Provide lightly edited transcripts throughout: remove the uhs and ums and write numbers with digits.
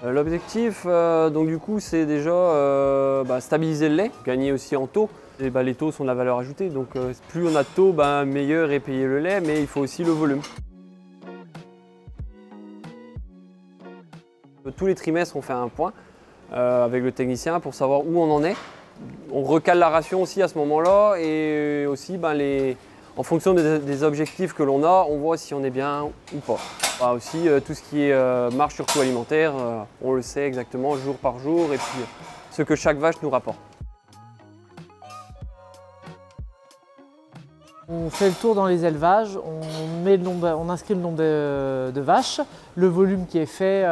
L'objectif, donc du coup, c'est déjà stabiliser le lait, gagner aussi en taux. Et les taux sont de la valeur ajoutée, donc plus on a de taux, meilleur est payé le lait, mais il faut aussi le volume. Tous les trimestres, on fait un point avec le technicien pour savoir où on en est. On recale la ration aussi à ce moment-là et aussi en fonction des objectifs que l'on a, on voit si on est bien ou pas. Aussi tout ce qui est marge sur coût alimentaire, on le sait exactement jour par jour et puis ce que chaque vache nous rapporte. On fait le tour dans les élevages, on inscrit le nombre de vaches, le volume qui est fait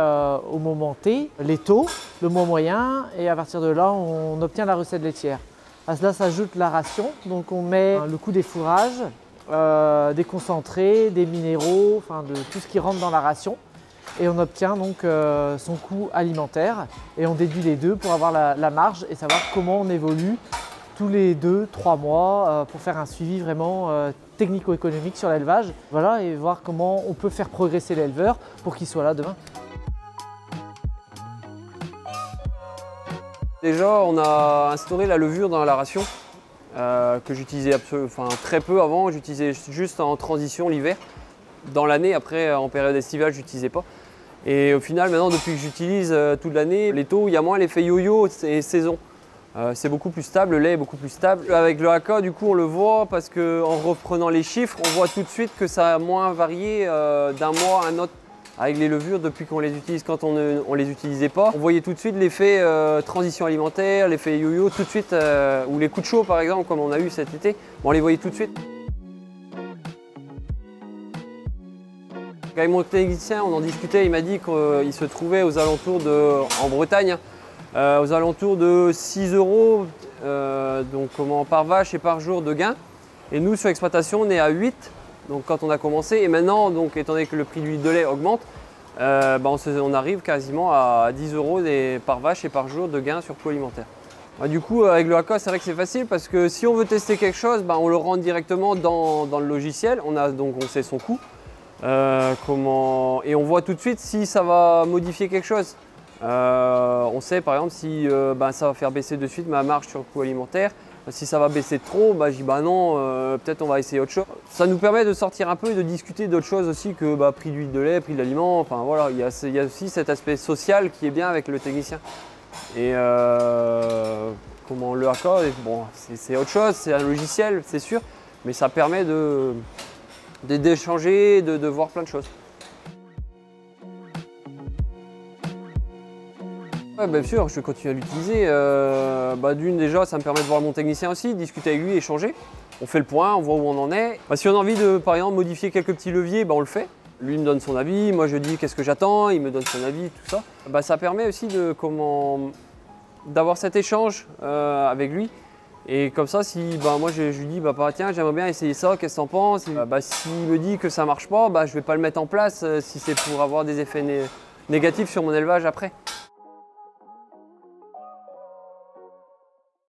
au moment T, les taux, le mois moyen et à partir de là on obtient la recette laitière. À cela s'ajoute la ration, donc on met le coût des fourrages, des concentrés, des minéraux, enfin de tout ce qui rentre dans la ration et on obtient donc son coût alimentaire et on déduit les deux pour avoir la marge et savoir comment on évolue tous les 2-3 mois pour faire un suivi vraiment technico-économique sur l'élevage. Voilà, et voir comment on peut faire progresser l'éleveur pour qu'il soit là demain. Déjà, on a instauré la levure dans la ration que j'utilisais très peu avant. J'utilisais juste en transition l'hiver. Dans l'année, après, en période estivale, je n'utilisais pas. Et au final, maintenant, depuis que j'utilise toute l'année, les taux, il y a moins l'effet yo-yo et saison. C'est beaucoup plus stable, le lait est beaucoup plus stable. Avec le Haka, du coup, on le voit parce qu'en reprenant les chiffres, on voit tout de suite que ça a moins varié d'un mois à un autre avec les levures depuis qu'on les utilise. Quand on ne les utilisait pas, on voyait tout de suite l'effet transition alimentaire, l'effet yo-yo, tout de suite, ou les coups de chaud par exemple, comme on a eu cet été, on les voyait tout de suite. Avec mon technicien, on en discutait, il m'a dit qu'il se trouvait aux alentours en Bretagne, aux alentours de 6 € par vache et par jour de gain. Et nous, sur l'exploitation, on est à 8 donc quand on a commencé. Et maintenant, donc, étant donné que le prix de l'huile de lait augmente, on arrive quasiment à 10 € par vache et par jour de gain sur coût alimentaire. Du coup, avec le Haka, c'est vrai que c'est facile parce que si on veut tester quelque chose, on le rentre directement dans le logiciel. On sait son coût. Et on voit tout de suite si ça va modifier quelque chose. On sait par exemple si ça va faire baisser de suite ma marge sur le coût alimentaire. Si ça va baisser trop, je dis non, peut-être on va essayer autre chose. Ça nous permet de sortir un peu et de discuter d'autres choses aussi que prix d'huile de lait, prix de l'aliment. Enfin voilà, il y a aussi cet aspect social qui est bien avec le technicien. Et le Haka, c'est autre chose, c'est un logiciel, c'est sûr, mais ça permet d'échanger, de voir plein de choses. Ouais, bien sûr, je vais continuer à l'utiliser. D'une déjà, ça me permet de voir mon technicien aussi, discuter avec lui, échanger. On fait le point, on voit où on en est. Si on a envie de, par exemple, modifier quelques petits leviers, on le fait. Lui me donne son avis, moi je dis qu'est-ce que j'attends, il me donne son avis, tout ça. Ça permet aussi d'avoir cet échange avec lui. Et comme ça, si moi je lui dis tiens, j'aimerais bien essayer ça, qu'est-ce que t'en penses? S'il me dit que ça marche pas, je vais pas le mettre en place si c'est pour avoir des effets négatifs sur mon élevage après.